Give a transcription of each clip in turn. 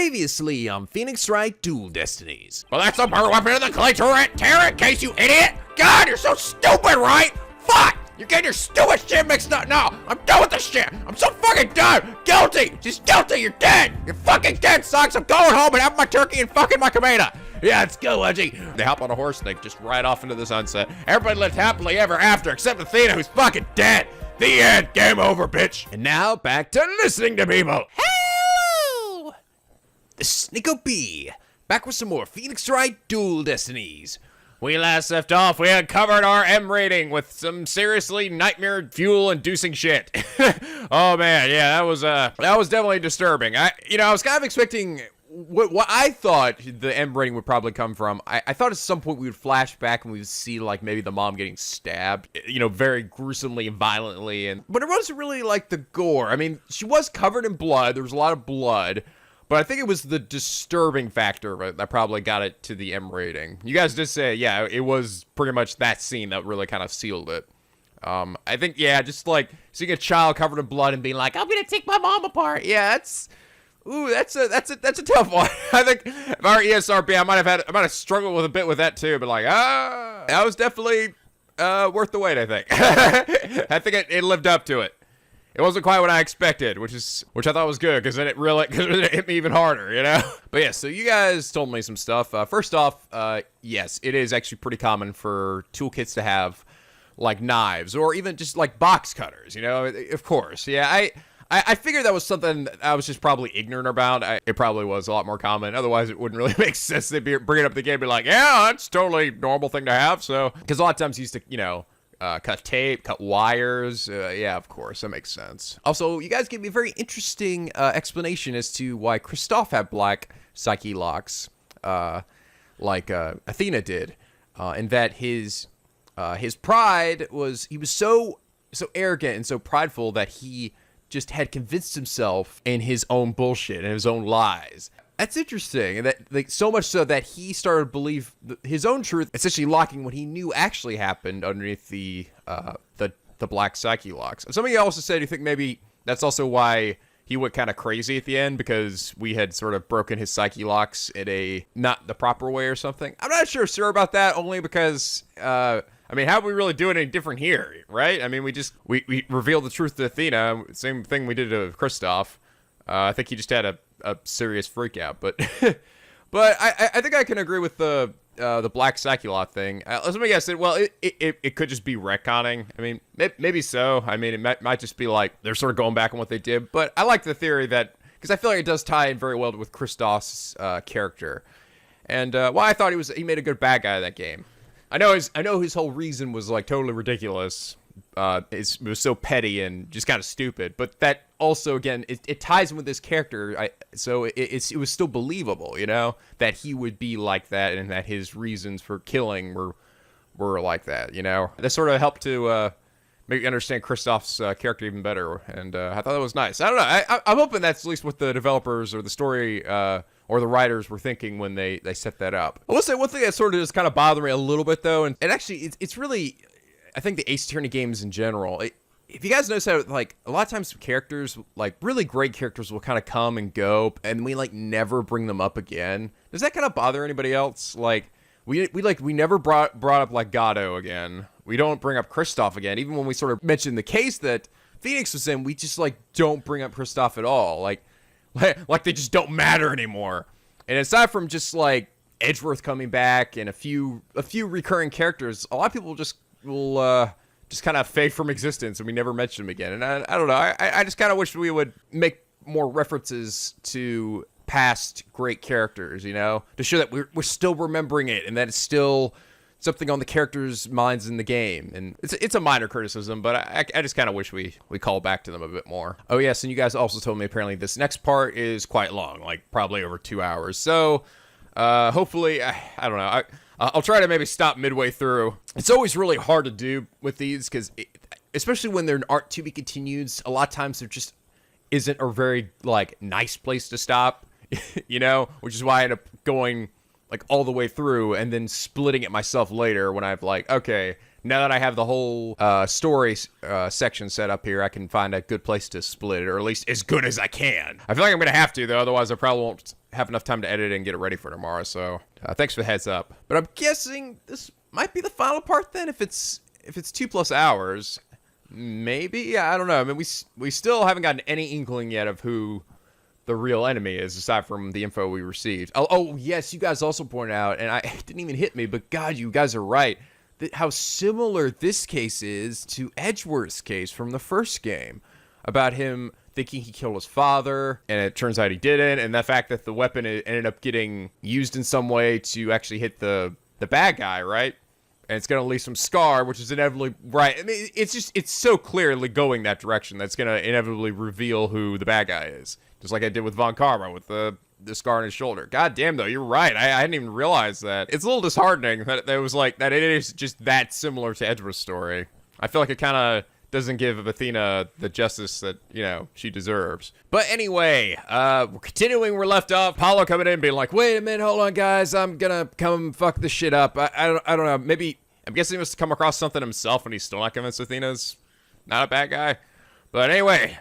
Previously on Phoenix Wright Dual Destinies. Well, that's a murder weapon in the clitorate. Tear it, case, you idiot. God, you're so stupid, right? Fuck! You're getting your stupid shit mixed up. No, I'm done with this shit. I'm so fucking done. Guilty. Just guilty. You're dead. You're fucking dead, Socks. I'm going home and having my turkey and fucking my tomato. Yeah, let's go, Wedgie. They hop on a horse and they just ride off into the sunset. Everybody lived happily ever after, except Athena, who's fucking dead. The end. Game over, bitch. And now back to listening to people. Hello. This is NicoB, back with some more Phoenix Wright Dual Destinies. We last left off, we had covered our M rating with some seriously nightmare fuel-inducing shit. Oh man, yeah, that was definitely disturbing. I was kind of expecting what I thought the M rating would probably come from. I thought at some point we would flash back and we would see like maybe the mom getting stabbed, very gruesomely and violently, but it wasn't really like the gore. I mean, she was covered in blood. There was a lot of blood. But I think it was the disturbing factor that probably got it to the M rating. You guys did say, yeah, it was pretty much that scene that really kind of sealed it. I think, yeah, just like seeing a child covered in blood and being like, I'm gonna take my mom apart. Yeah, that's a tough one. I think if I were ESRB, I might have struggled with a bit with that too. But like, that was definitely worth the wait. I think. I think it lived up to it. It wasn't quite what I expected, which I thought was good, because then it hit me even harder, But yeah, so you guys told me some stuff. First off, yes, it is actually pretty common for toolkits to have, like, knives, or even just, like, box cutters, Of course, yeah, I figured that was something I was just probably ignorant about. It probably was a lot more common. Otherwise, it wouldn't really make sense. They'd bring it up the game and be like, yeah, that's totally normal thing to have, so. Because a lot of times you used to, cut tape, cut wires. Yeah, of course, that makes sense. Also, you guys gave me a very interesting explanation as to why Kristoff had black psyche locks, like Athena did, and that his pride was, he was so arrogant and so prideful that he just had convinced himself in his own bullshit and his own lies. That's interesting, and that like so much so that he started to believe his own truth, essentially locking what he knew actually happened underneath the black psyche locks. Some of you also said you think maybe that's also why he went kind of crazy at the end, because we had sort of broken his psyche locks in a not the proper way or something. I'm not sure about that, only because I mean, how do we really do it any different here, right? I mean, we revealed the truth to Athena, same thing we did to Kristoff. I think he just had a serious freak out, but I think I can agree with the black psyche lock thing. Let me guess. Well, it could just be retconning. I mean, maybe so. I mean, it might just be like they're sort of going back on what they did. But I like the theory that, because I feel like it does tie in very well with Kristoff's character, and I thought he made a good bad guy in that game. I know his whole reason was like totally ridiculous. It was so petty and just kind of stupid, but that also, again, it ties in with this character, so it was still believable, that he would be like that, and that his reasons for killing were like that, That sort of helped to make you understand Kristoff's character even better, and I thought that was nice. I don't know, I'm hoping that's at least what the developers or the story or the writers were thinking when they set that up. I will say one thing that sort of just kind of bothered me a little bit, though, and actually it's really, I think the Ace Attorney games in general, if you guys notice how, like, a lot of times characters, like, really great characters will kind of come and go, and we, like, never bring them up again. Does that kind of bother anybody else? Like, we never brought up, like, Gatto again. We don't bring up Kristoff again. Even when we sort of mentioned the case that Phoenix was in, we just, like, don't bring up Kristoff at all. Like they just don't matter anymore. And aside from just, like, Edgeworth coming back and a few recurring characters, a lot of people will just kind of fade from existence, and we never mention them again. And I don't know. I just kind of wish we would make more references to past great characters, to show that we're still remembering it, and that it's still something on the characters' minds in the game. And it's a minor criticism, but I just kind of wish we call back to them a bit more. Oh yes, and you guys also told me apparently this next part is quite long, like probably over 2 hours. So hopefully, I don't know. I'll try to maybe stop midway through. It's always really hard to do with these, because especially when they're art to be continued, a lot of times there just isn't a very, like, nice place to stop, which is why I end up going, like, all the way through and then splitting it myself later when I've, like, okay, Now that I have the whole story section set up here, I can find a good place to split it, or at least as good as I can. I feel like I'm going to have to, though, otherwise I probably won't have enough time to edit it and get it ready for tomorrow, so thanks for the heads up. But I'm guessing this might be the final part then, if it's 2+ hours. Maybe? Yeah, I don't know. I mean, we still haven't gotten any inkling yet of who the real enemy is, aside from the info we received. Oh yes, you guys also pointed out, and it didn't even hit me, but God, you guys are right, that how similar this case is to Edgeworth's case from the first game, about him thinking he killed his father, and it turns out he didn't, and the fact that the weapon ended up getting used in some way to actually hit the bad guy, right? And it's going to leave some scar, which is inevitably right. I mean, it's so clearly going that direction that's going to inevitably reveal who the bad guy is. Just like I did with Von Karma with the scar on his shoulder. God damn, though, you're right. I hadn't even realized that. It's a little disheartening that it was like, that it is just that similar to Edgeworth's story. I feel like it kind of doesn't give Athena the justice that, she deserves. But anyway, we're continuing where we're left off. Apollo coming in and being like, wait a minute, hold on, guys. I'm gonna come fuck this shit up. I don't know. Maybe, I'm guessing he must have come across something himself and he's still not convinced Athena's not a bad guy. But anyway,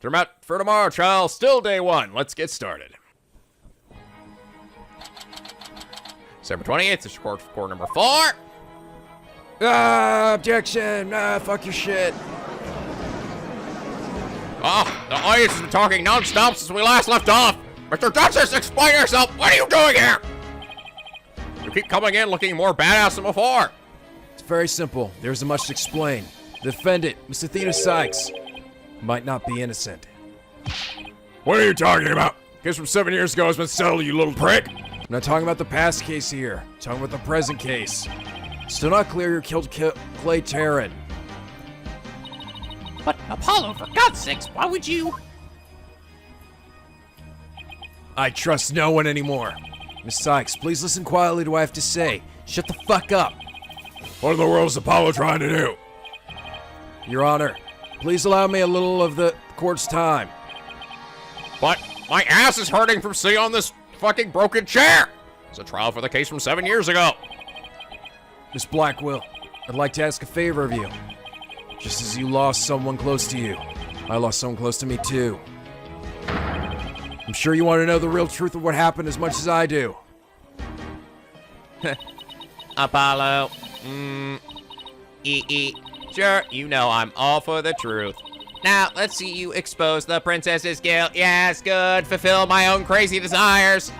turn out for tomorrow, trial. Still day 1. Let's get started. December 28th, this is court number 4. Objection! Fuck your shit. Oh, the audience has been talking non-stop since we last left off. Mr. Justice, explain yourself. What are you doing here? You keep coming in looking more badass than before. It's very simple. There isn't much to explain. The defendant, Miss Athena Sykes, might not be innocent. What are you talking about? Case from 7 years ago has been settled, you little prick. I'm not talking about the past case here. I'm talking about the present case. Still not clear who killed Clay Tarrant. But, Apollo, for God's sakes, why would you? I trust no one anymore. Miss Sykes, please listen quietly to what I have to say. Shut the fuck up. What in the world is Apollo trying to do? Your Honor, please allow me a little of the court's time. But my ass is hurting from sitting on this fucking broken chair. It's a trial for the case from 7 years ago. Miss Blackwell, I'd like to ask a favor of you. Just as you lost someone close to you, I lost someone close to me too. I'm sure you want to know the real truth of what happened as much as I do. Apollo. Sure, you know I'm all for the truth. Now, let's see you expose the princess's guilt. Yes, good. Fulfill my own crazy desires.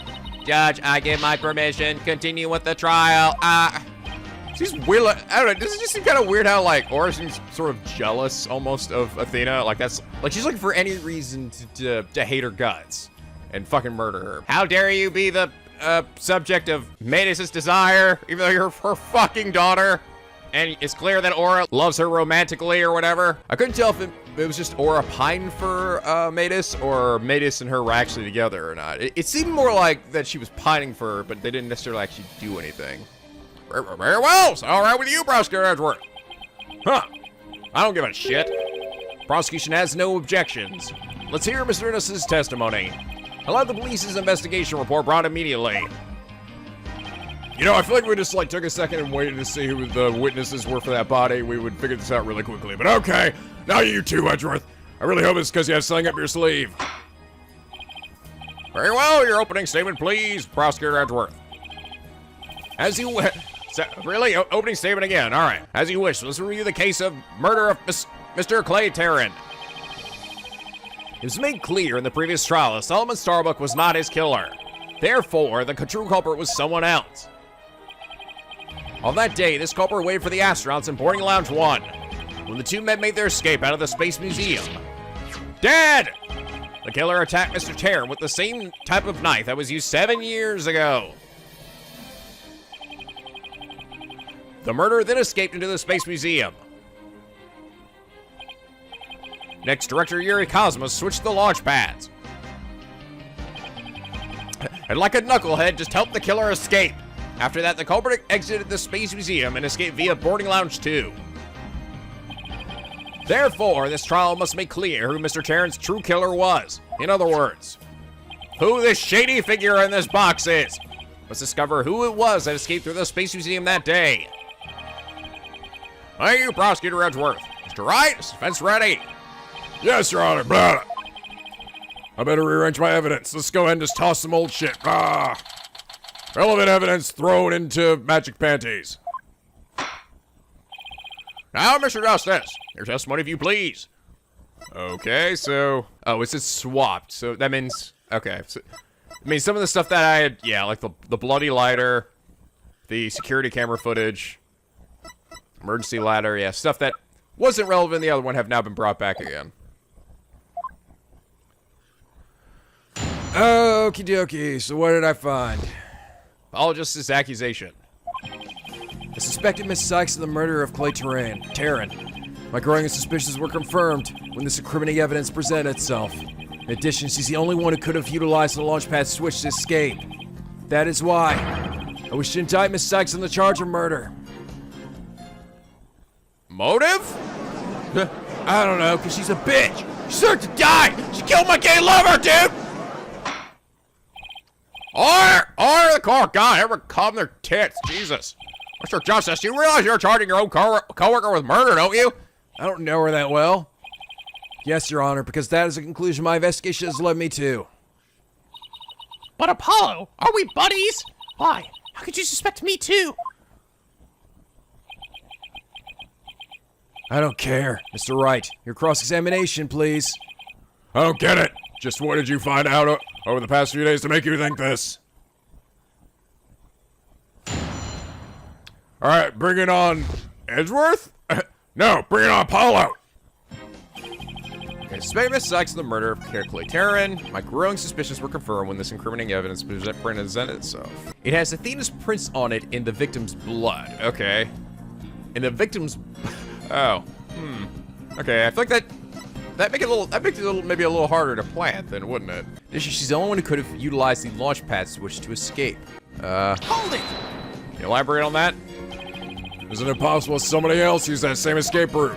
Judge, I give my permission. Continue with the trial. She's weird. I don't know. Does it just seem kind of weird how, like, Aura seems sort of jealous almost of Athena? Like, that's, like, she's looking for any reason to hate her guts and fucking murder her. How dare you be the Subject of Metis' desire, even though you're her fucking daughter. And it's clear that Aura loves her romantically or whatever. I couldn't tell if it was just Aura pining for Metis, or Metis and her were actually together or not. It seemed more like that she was pining for her, but they didn't necessarily actually do anything. Very well. So all right with you, Prosecutor Edgeworth? Huh. I don't give a shit. Prosecution has no objections. Let's hear Mr. Innes' testimony. I'll have the police's investigation report brought immediately. You know, I feel like we just, like, took a second and waited to see who the witnesses were for that body. We would figure this out really quickly. But okay, now you too, Edgeworth. I really hope it's because you have something up your sleeve. Very well, your opening statement, please, Prosecutor Edgeworth. As you really? Opening statement again. All right. As you wish. Let's review the case of murder of Mr. Clay Tarrant. It was made clear in the previous trial that Solomon Starbuck was not his killer. Therefore, the true culprit was someone else. On that day, this culprit waited for the astronauts in boarding lounge 1 when the two men made their escape out of the Space Museum. Dead! The killer attacked Mr. Tarrant with the same type of knife that was used 7 years ago. The murderer then escaped into the Space Museum. Next, Director Yuri Cosmos switched the launch pads. And like a knucklehead, just helped the killer escape. After that, the culprit exited the Space Museum and escaped via boarding lounge 2. Therefore, this trial must make clear who Mr. Tarrant's true killer was. In other words, who this shady figure in this box is. Must discover who it was that escaped through the Space Museum that day. Thank you, Prosecutor Edgeworth. Mr. Wright, is defense ready? Yes, Your Honor. Blah. I better rearrange my evidence. Let's go ahead and just toss some old shit. Relevant evidence thrown into magic panties. Now, Mr. Justice, your testimony if you please. Okay, so... Oh, it's just swapped, so that means... Okay, so... I mean, some of the stuff that I had... Yeah, like the bloody lighter, the security camera footage, emergency ladder, yeah, stuff that wasn't relevant in the other one have now been brought back again. Okie dokie, so what did I find? Apologist's accusation. I suspected Miss Sykes of the murder of Clay Taryn. My growing suspicions were confirmed when this incriminating evidence presented itself. In addition, she's the only one who could have utilized the launchpad switch to escape. That is why I wish to indict Miss Sykes on the charge of murder. Motive? I don't know, because she's a bitch. She deserved to die! She killed my gay lover, dude! Order the court! God, ever calm their tits, Jesus. Mr. Justice, you realize you're charging your own coworker with murder, don't you? I don't know her that well. Yes, Your Honor, because that is the conclusion my investigation has led me to. But Apollo, are we buddies? Why? How could you suspect me too? I don't care. Mr. Wright, your cross-examination, please. I don't get it. Just what did you find out over the past few days to make you think this? All right, bring it on Edgeworth? No, bring it on Apollo. Okay, suspect Miss Sykes of the murder of Clay Taryn. My growing suspicions were confirmed when this incriminating evidence presented itself. It has Athena's prints on it in the victim's blood. Okay. In the victim's... Oh. Okay, I feel like that makes it maybe a little harder to plant then, wouldn't it? She's the only one who could have utilized the launchpad switch to escape. Hold it! Can you elaborate on that? Isn't it possible somebody else used that same escape route?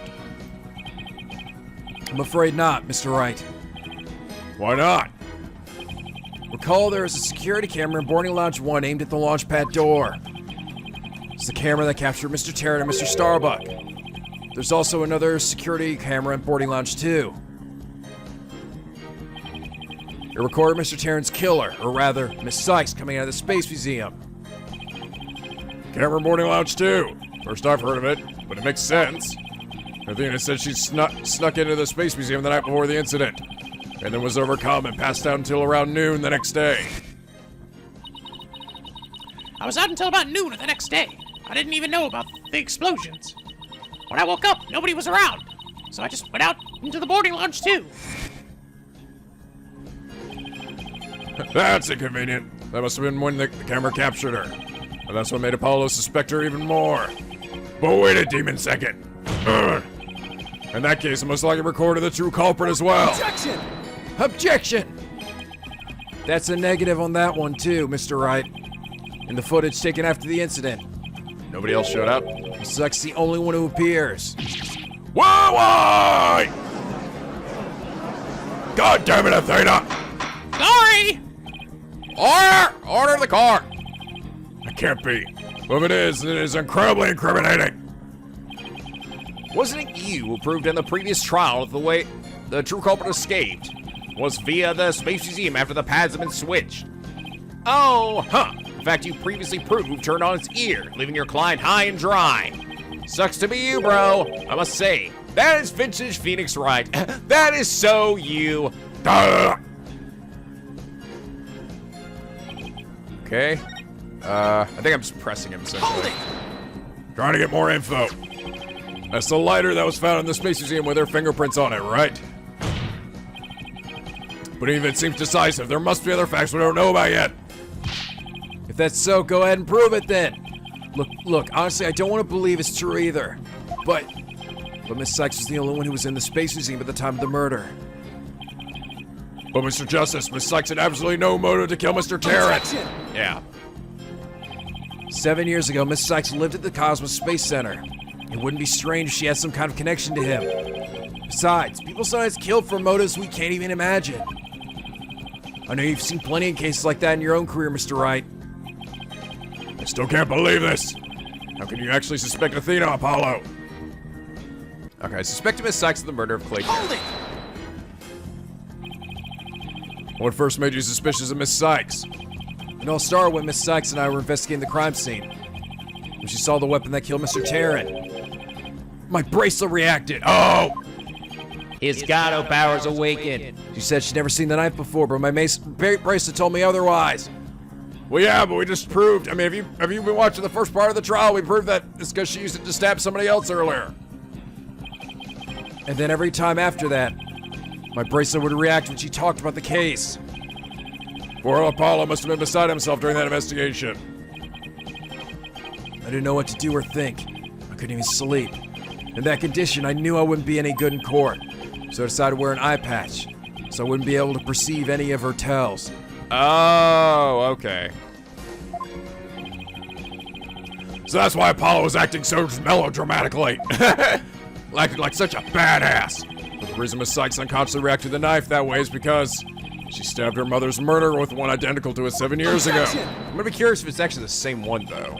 I'm afraid not, Mr. Wright. Why not? Recall there is a security camera in boarding lounge 1 aimed at the launchpad door. It's the camera that captured Mr. Tarrant and Mr. Starbuck. There's also another security camera in boarding lounge 2. It recorded Mr. Tarrant's killer, or rather, Miss Sykes coming out of the Space Museum. Camera boarding lounge 2. First I've heard of it, but it makes sense. Athena said she snuck into the Space Museum the night before the incident, and then was overcome and passed out until around noon the next day. I was out until about noon of the next day. I didn't even know about the explosions. When I woke up, nobody was around, so I just went out into the boarding lounge too. That's inconvenient. That must have been when the camera captured her. And that's what made Apollo suspect her even more. But wait a demon second. In that case, it most likely recorded the true culprit as well. Objection! Objection! That's a negative on that one too, Mr. Wright. In the footage taken after the incident, Nobody else showed up? Miss Sykes is the only one who appears. Why? God damn it, Athena! Sorry! Order the car! I can't be. Well, if it is incredibly incriminating. Wasn't it you who proved in the previous trial that the way the true culprit escaped was via the Space Museum after the pads have been switched? Oh, huh. In fact, you previously proved turned on its ear, leaving your client high and dry. Sucks to be you, bro. I must say, that is vintage Phoenix Wright. That is so you. Okay. I think I'm just pressing him, essentially. Trying to get more info. That's the lighter that was found in the Space Museum with their fingerprints on it, right? But even if it seems decisive, there must be other facts we don't know about yet. If that's so, go ahead and prove it then. Look, honestly, I don't want to believe it's true either. But Miss Sykes was the only one who was in the Space Museum at the time of the murder. But Mr. Justice, Miss Sykes had absolutely no motive to kill Mr. Tarrant. Yeah. 7 years ago, Miss Sykes lived at the Cosmos Space Center. It wouldn't be strange if she had some kind of connection to him. Besides, people sometimes killed for motives we can't even imagine. I know you've seen plenty of cases like that in your own career, Mr. Wright. I still can't believe this. How can you actually suspect Athena, Apollo? Okay, I suspect Miss Sykes of the murder of Clay. Hold it! What first made you suspicious of Miss Sykes? It all started when Miss Sykes and I were investigating the crime scene. When she saw the weapon that killed Mr. Tarrant. My bracelet reacted. Oh! His Gato powers awakened. She said she'd never seen the knife before, but my bracelet told me otherwise. Well, yeah, but we just proved. I mean, have you been watching the first part of the trial? We proved that it's because she used it to stab somebody else earlier. And then every time after that, my bracelet would react when she talked about the case. Poor Apollo must have been beside himself during that investigation. I didn't know what to do or think. I couldn't even sleep. In that condition, I knew I wouldn't be any good in court. So I decided to wear an eye patch, so I wouldn't be able to perceive any of her tells. Oh, okay. So that's why Apollo was acting so melodramatically. Acting like such a badass. But the reason Miss Sykes unconsciously reacted to the knife that way is because she stabbed her mother's murderer with one identical to it 7 years ago. I'm gonna be curious if it's actually the same one, though.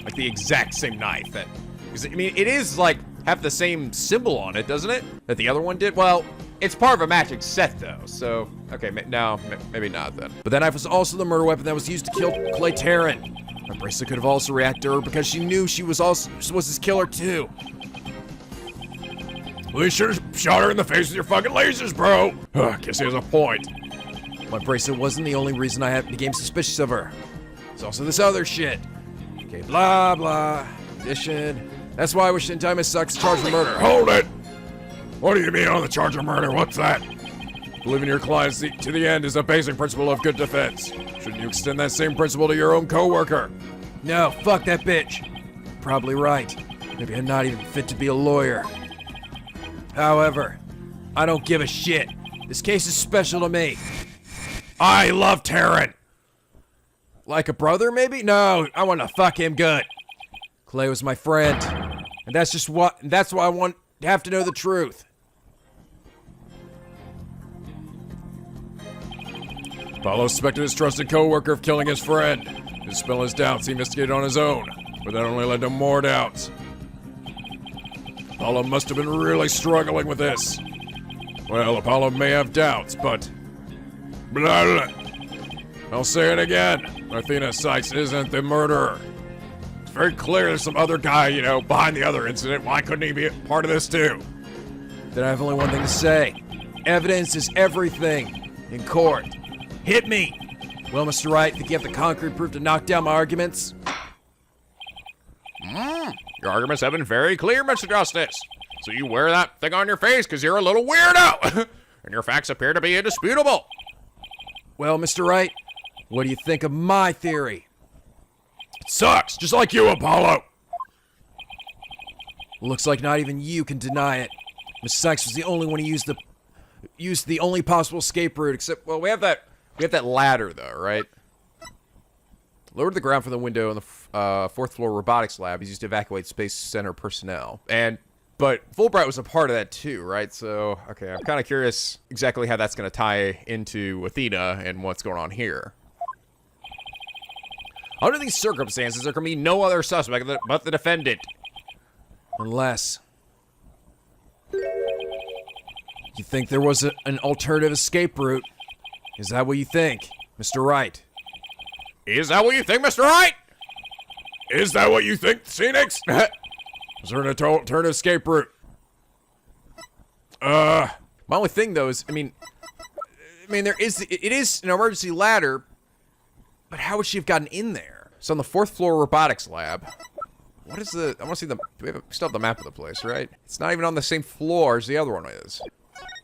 Like the exact same knife. That, 'cause, I mean, it is like have the same symbol on it, doesn't it? That the other one did? Well, it's part of a matching set, though, so... Okay, no, maybe not, then. But that knife was also the murder weapon that was used to kill Clay Tarrant. My bracelet could have also reacted to her because she knew she was his killer, too. Well, you should have shot her in the face with your fucking lasers, bro. Guess he has a point. My bracelet wasn't the only reason I became suspicious of her. There's also this other shit. Okay, blah, blah, addition. That's why I shouldn't tie Miss Sykes charged with murder. Hold it! What do you mean on the charge of murder? What's that? Believing your clients to the end is a basic principle of good defense. Shouldn't you extend that same principle to your own co-worker? No, fuck that bitch. Probably right. Maybe I'm not even fit to be a lawyer. However, I don't give a shit. This case is special to me. I love Tarrant! Like a brother, maybe? No, I want to fuck him good. Clay was my friend. And that's why I want to have to know the truth. Apollo suspected his trusted co-worker of killing his friend. To dispel his doubts, he investigated on his own, but that only led to more doubts. Apollo must have been really struggling with this. Well, Apollo may have doubts, but... Blah, blah. I'll say it again. Athena Sykes isn't the murderer. It's very clear there's some other guy, behind the other incident. Why couldn't he be a part of this too? Then I have only one thing to say. Evidence is everything in court. Hit me! Well, Mr. Wright, think you have the concrete proof to knock down my arguments? Your arguments have been very clear, Mr. Justice. So you wear that thing on your face because you're a little weirdo. And your facts appear to be indisputable. Well, Mr. Wright, what do you think of my theory? It sucks, just like you, Apollo. Looks like not even you can deny it. Miss Sykes was the only one who used the only possible escape route, except, Well, we have that ladder, though, right? Lower to the ground from the window in the fourth floor robotics lab is used to evacuate Space Center personnel. But Fulbright was a part of that too, right? So, okay, I'm kind of curious exactly how that's going to tie into Athena and what's going on here. Under these circumstances, there can be no other suspect but the defendant. unless... You think there was an alternative escape route? Is that what you think, Mr. Wright? Is that what you think, Mr. Wright? Is that what you think, Phoenix? Is there an alternative escape route? My only thing, though, is, I mean, it is an emergency ladder, but how would she have gotten in there? It's on the fourth floor robotics lab. What is I want to see we still have the map of the place, right? It's not even on the same floor as the other one is.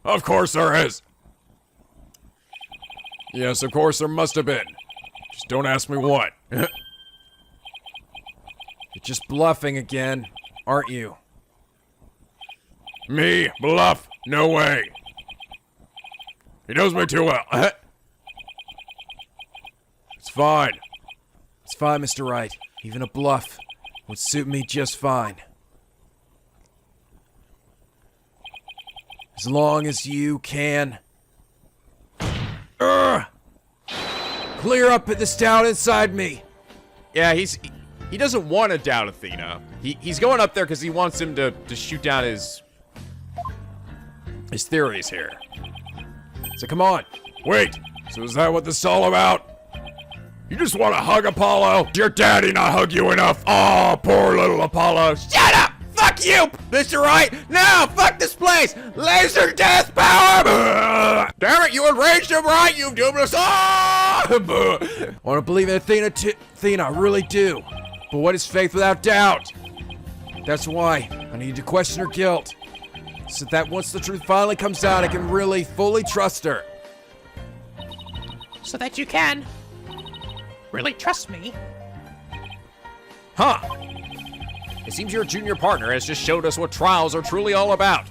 Of course there is. Yes, of course there must have been. Just don't ask me what. You're just bluffing again, aren't you? Me? Bluff? No way. He knows me too well. It's fine. It's fine, Mr. Wright. Even a bluff would suit me just fine. As long as you can... clear up this doubt inside me. Yeah, he doesn't want to doubt Athena. He's going up there because he wants him to shoot down his his theories here. So come on. Wait, so is that what this is all about? You just want to hug Apollo? Did your daddy not hug you enough? Oh, poor little Apollo. Shut up! Fuck you, Mr. Wright! No, fuck this place! Laser death power! Damn it, you enraged him, Wright, you doomed us all! I want to believe in Athena, I really do. But what is faith without doubt? That's why I need to question her guilt. So that once the truth finally comes out, I can really fully trust her. So that you can really trust me. Huh. It seems your junior partner has just showed us what trials are truly all about.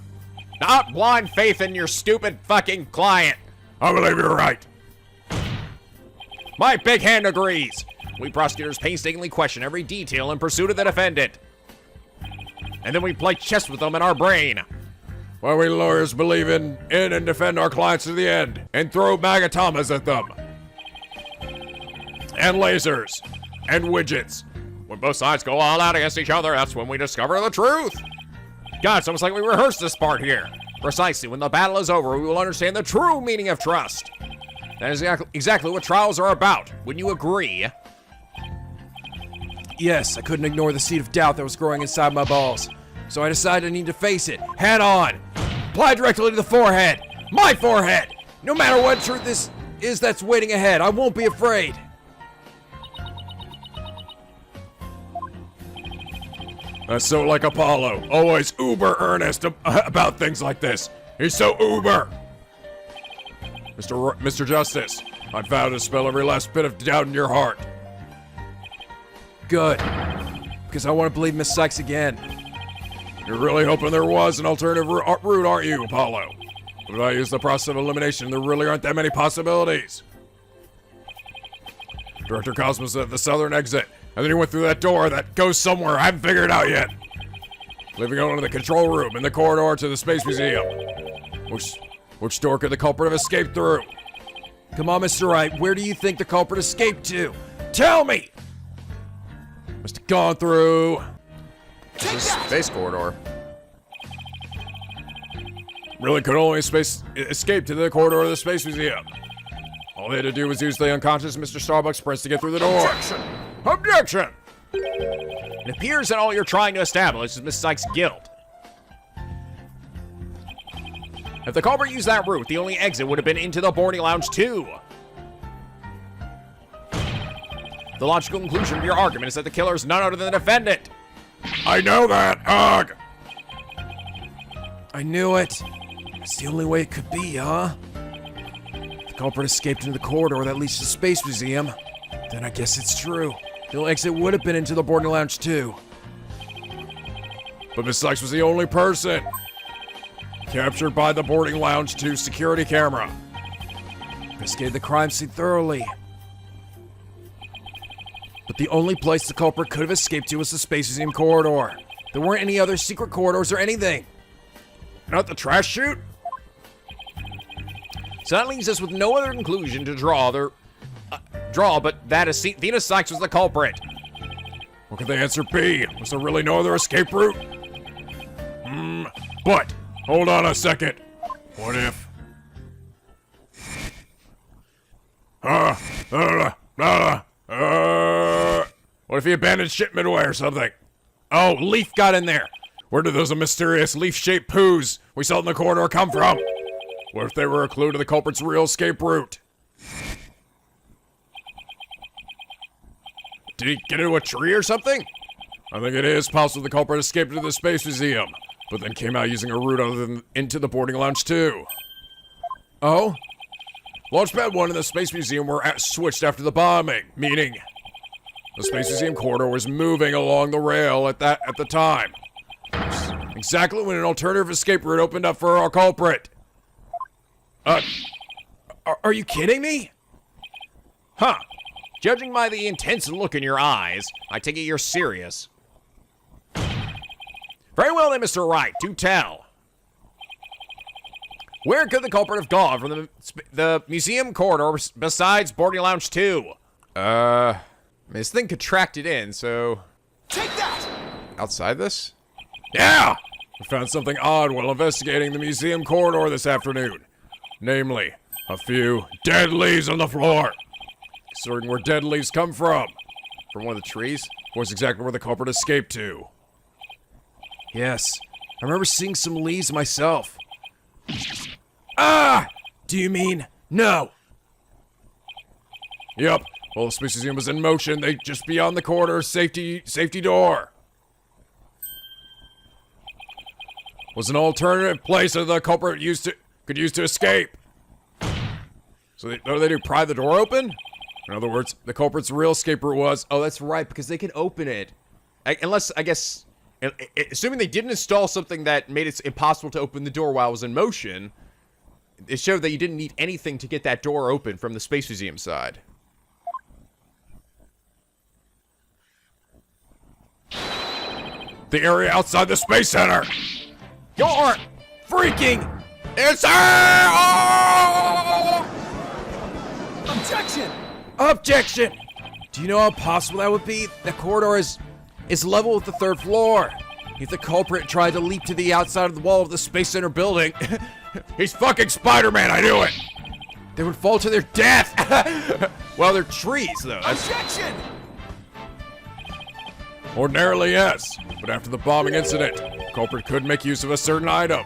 Not blind faith in your stupid fucking client. I believe you're right. My big hand agrees. We prosecutors painstakingly question every detail in pursuit of the defendant. And then we play chess with them in our brain. Well, we lawyers believe in and defend our clients to the end, and throw magatomas at them. And lasers. And widgets. When both sides go all out against each other, that's when we discover the truth. God, it's almost like we rehearsed this part here. Precisely, when the battle is over, we will understand the true meaning of trust. That is exactly what trials are about. Wouldn't you agree? Yes, I couldn't ignore the seed of doubt that was growing inside my balls. So I decided I need to face it, head on. Apply directly to the forehead. My forehead! No matter what truth this is that's waiting ahead, I won't be afraid. That's so like Apollo, always uber earnest about things like this. He's so uber. Mr. Justice, I vow to dispel every last bit of doubt in your heart. Good. Because I want to believe Miss Sykes again. You're really hoping there was an alternative route, aren't you, Apollo? But if I use the process of elimination, there really aren't that many possibilities. Director Cosmos at the southern exit, and then he went through that door that goes somewhere I haven't figured out yet. Leaving out into the control room in the corridor to the Space Museum. Which door could the culprit have escaped through? Come on, Mr. Wright, where do you think the culprit escaped to? Tell me! Must have gone through... Space corridor. Really could only escape to the corridor of the Space Museum. All they had to do was use the unconscious Mr. Starbucks Prince to get through the door. Objection! It appears that all you're trying to establish is Miss Sykes' guilt. If the culprit used that route, the only exit would have been into the boarding lounge too. The logical conclusion of your argument is that the killer is none other than the defendant. I know that. Ugh. I knew it. That's the only way it could be, huh? The culprit escaped into the corridor that leads to the Space Museum. Then I guess it's true. The only exit would have been into the boarding lounge too. But Miss Sykes was the only person captured by the boarding lounge 2 security camera. Investigated the crime scene thoroughly. But the only place the culprit could have escaped to was the Space Museum corridor. There weren't any other secret corridors or anything. Not the trash chute? So that leaves us with no other conclusion to draw but that Athena Sykes was the culprit. What could the answer be? Was there really no other escape route? But, hold on a second. What if... what if he abandoned ship midway or something? Oh, Leaf got in there. Where did those mysterious leaf-shaped poos we saw in the corridor come from? What if they were a clue to the culprit's real escape route? Did he get into a tree or something? I think it is possible the culprit escaped into the Space Museum, but then came out using a route other than into the boarding lounge too. Oh? Launchpad 1 and the Space Museum were switched after the bombing, meaning the Space Museum corridor was moving along the rail at the time. Exactly when an alternative escape route opened up for our culprit. Are you kidding me? Huh. Judging by the intense look in your eyes, I take it you're serious. Very well then, Mr. Wright, do tell. Where could the culprit have gone from the museum corridor besides boarding lounge 2? This thing contracted in, so... Take that! Outside this? Yeah! We found something odd while investigating the museum corridor this afternoon. Namely, a few dead leaves on the floor. Considering where dead leaves come from. From one of the trees? Was exactly where the culprit escaped to. Yes. I remember seeing some leaves myself. Ah! Do you mean no? Yup. While the Space Museum was in motion, they just beyond the corridor safety door. Was an alternative place that the culprit could use to escape. So what do they do? Pry the door open? In other words, the culprit's real escape route was... Oh, that's right, because they can open it. Unless, I guess, assuming they didn't install something that made it impossible to open the door while it was in motion, it showed that you didn't need anything to get that door open from the Space Museum side. The area outside the Space Center! You're freaking... It's Objection! Objection! Do you know how possible that would be? The corridor is level with the 3rd floor. If the culprit tried to leap to the outside of the wall of the Space Center building, He's fucking Spider-Man, I knew it! they would fall to their death. well, they're trees, though. Objection! Ordinarily, yes. But after the bombing incident, the culprit could make use of a certain item.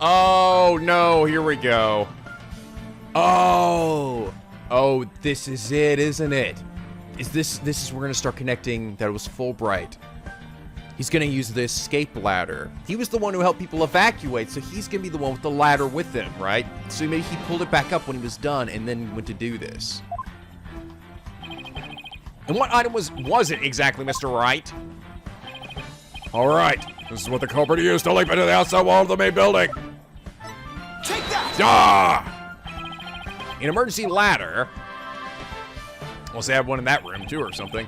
Oh, no, here we go. Oh. Oh, this is it, isn't it? This is we're gonna start connecting that it was Fulbright. He's gonna use the escape ladder. He was the one who helped people evacuate, so he's gonna be the one with the ladder with him, right? So maybe he pulled it back up when he was done and then went to do this. And what item was it exactly, Mr. Wright? Alright, this is what the culprit used to leap into the outside wall of the main building. Take that! Ah! An emergency ladder. Unless they have one in that room too or something.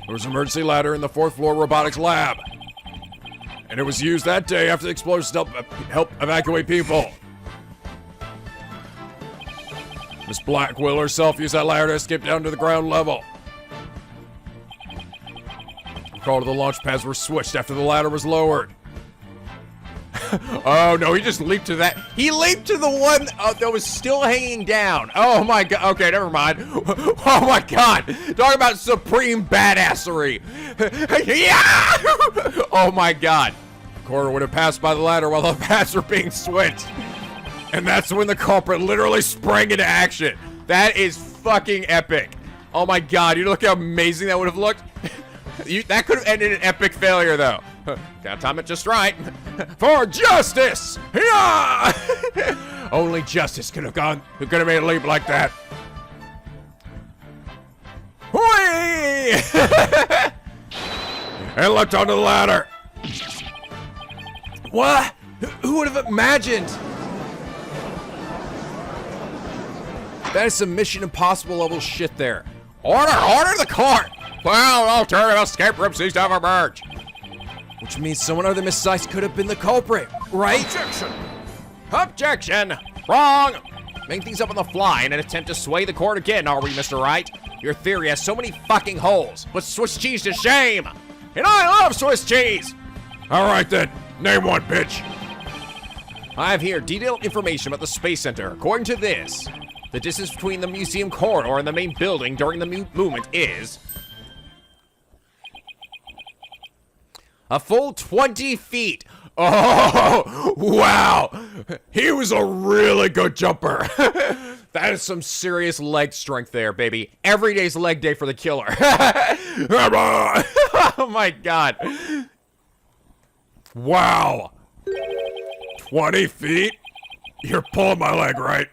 There was an emergency ladder in the 4th floor robotics lab. And it was used that day after the explosion to help evacuate people. Miss Blackwell herself used that ladder to escape down to the ground level. Recall the launch pads were switched after the ladder was lowered. Oh no, he just leaped to that. He leaped to the one that was still hanging down. Oh my god. Okay, never mind. Oh my god. Talk about supreme badassery. Yeah! Oh my god. The corridor would have passed by the ladder while the pads were being switched. And that's when the culprit literally sprang into action. That is fucking epic. Oh my god, you look how amazing that would have looked. That could have ended in epic failure though. Gotta time it just right. For justice! Yeah! Only justice could have gone. Who could have made a leap like that? Whee! And looked onto the ladder. What? Who would have imagined? That is some Mission Impossible level shit there. Order the court! Well, alternative escape room seems to have emerged. Which means someone other than Miss Sykes could have been the culprit, right? Objection! Wrong! Making things up on the fly in an attempt to sway the court again, are we, Mr. Wright? Your theory has so many fucking holes. Put Swiss cheese to shame! And I love Swiss cheese! Alright then, name one, bitch. I have here detailed information about the Space Center. According to this, the distance between the museum corridor and the main building during the movement is a full 20 feet. Oh, wow. He was a really good jumper. That is some serious leg strength there, baby. Every day's leg day for the killer. Oh my god. Wow. 20 feet? You're pulling my leg, right?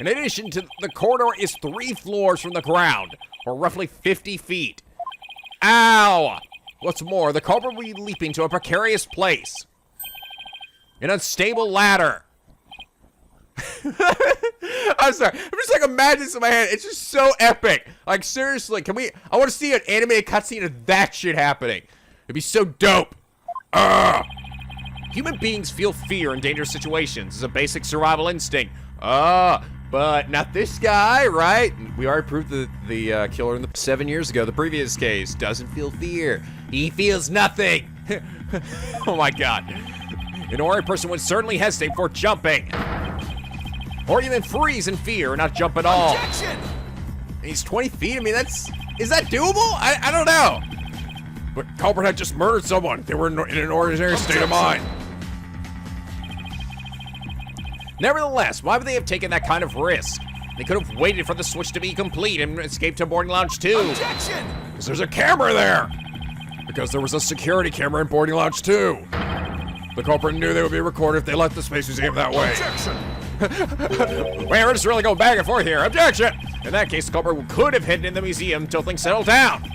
In addition to the corridor is 3 floors from the ground, or roughly 50 feet. Ow! What's more, the culprit will be leaping to a precarious place. An unstable ladder. I'm sorry. I'm just like imagining this in my head. It's just so epic. Like seriously, I want to see an animated cutscene of that shit happening. It'd be so dope. Human beings feel fear in dangerous situations. It's a basic survival instinct. But not this guy, right? We already proved that the killer 7 years ago, the previous case, doesn't feel fear. He feels nothing. Oh my god. An ordinary person would certainly hesitate before jumping. Or even freeze in fear and not jump at all. Objection! He's 20 feet? I mean, is that doable? I don't know. But culprit had just murdered someone. They were in an ordinary state of mind. Nevertheless, why would they have taken that kind of risk? They could have waited for the switch to be complete and escaped to boarding lounge 2. Objection! Because there's a camera there. Because there was a security camera in boarding lounge 2. The culprit knew they would be recorded if they left the Space Museum that way. Objection! Wait, we're just really going back and forth here. Objection! In that case, the culprit could have hidden in the museum until things settled down.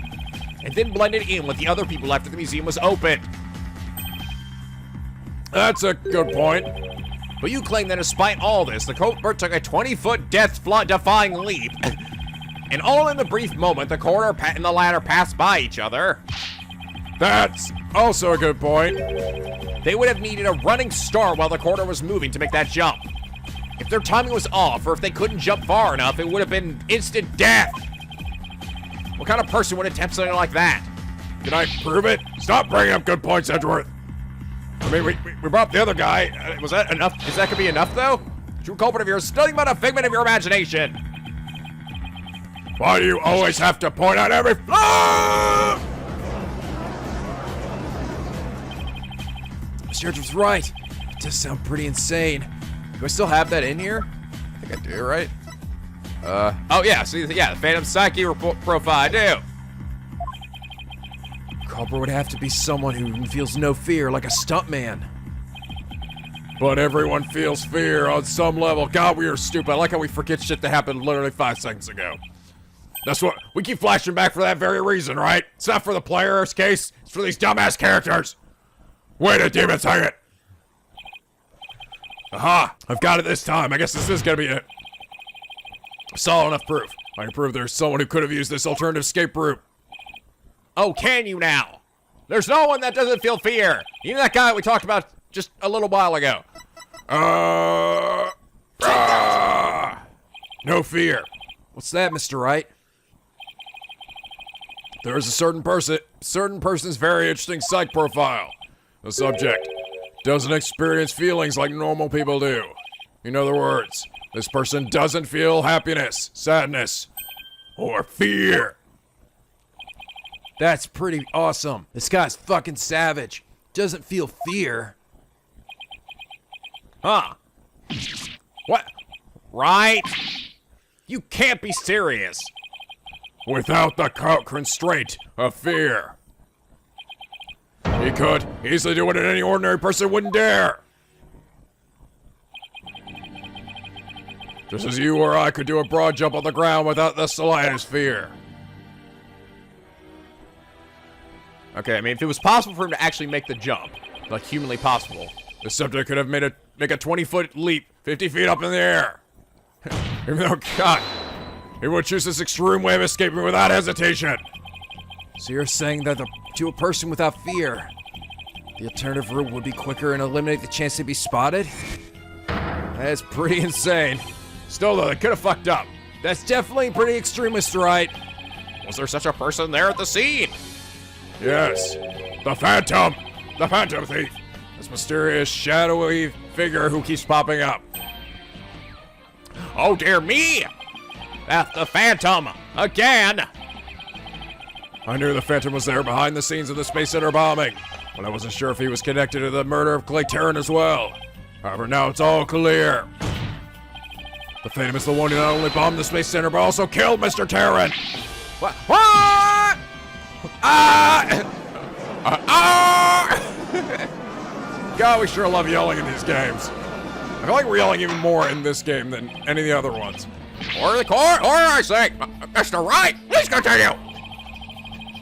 And then blended in with the other people after the museum was opened. That's a good point. But you claim that despite all this, the culprit took a 20-foot death-defying leap. And all in the brief moment the coroner and the ladder passed by each other, That's also a good point. they would have needed a running start while the coroner was moving to make that jump. If their timing was off, or if they couldn't jump far enough, it would have been instant death. What kind of person would attempt something like that? Can I prove it? Stop bringing up good points, Edgeworth. I mean, we brought up the other guy. Was that enough? Is that gonna be enough, though? True culprit of yours, nothing but a figment of your imagination. Why do you always have to point out every flaw? Mr. Edgeworth was right. It does sound pretty insane. Do I still have that in here? I think I do, right? Oh yeah, see, yeah, the Phantom Psyche profile, I do. Culprit would have to be someone who feels no fear, like a stuntman. But everyone feels fear on some level. God, we are stupid. I like how we forget shit that happened literally 5 seconds ago. That's what we keep flashing back for that very reason, right? It's not for the player's case. It's for these dumbass characters. Wait a demon second. Aha! I've got it this time. I guess this is gonna be it. Solid enough proof. I can prove there's someone who could have used this alternative escape route. Oh, can you now? There's no one that doesn't feel fear. Even that guy we talked about just a little while ago. No fear. What's that, Mr. Wright? There is a certain person's very interesting psych profile. The subject doesn't experience feelings like normal people do. In other words, this person doesn't feel happiness, sadness, or fear. That's pretty awesome. This guy's fucking savage. Doesn't feel fear. Huh? What? Right? You can't be serious. Without the constraint of fear. He could easily do what any ordinary person wouldn't dare. Just as you or I could do a broad jump on the ground without the slightest fear. Okay, I mean, if it was possible for him to actually make the jump, like humanly possible, The subject could have make a 20-foot leap 50 feet up in the air. Even though, God, he would choose this extreme way of escaping without hesitation. So you're saying that to a person without fear, the alternative route would be quicker and eliminate the chance to be spotted? that's pretty insane. Still, though, they could have fucked up. That's definitely pretty extreme, Mr. Wright. Was there such a person there at the scene? Yes, the Phantom Thief. This mysterious, shadowy figure who keeps popping up. Oh dear me! That's the Phantom again! I knew the Phantom was there behind the scenes of the Space Center bombing, but I wasn't sure if he was connected to the murder of Clay Terran as well. However, now it's all clear. The Phantom is the one who not only bombed the Space Center, but also killed Mr. Terran. What? What? God, we sure love yelling in these games. I feel like we're yelling even more in this game than any of the other ones. Or the court, or I say, Mr. Wright, please continue!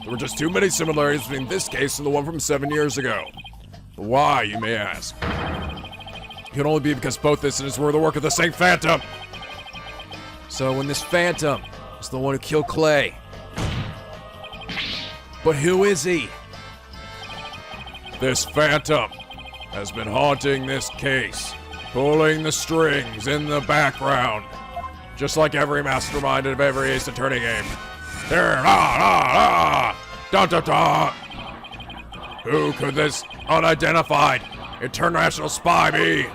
There were just too many similarities between this case and the one from 7 years ago. Why, you may ask? It can only be because both incidents were the work of the same Phantom. So when this Phantom is the one who killed Clay, but who is he? This Phantom has been haunting this case, pulling the strings in the background, just like every mastermind of every Ace Attorney game. There, da, da, da, da, da, da. Who could this unidentified international spy be?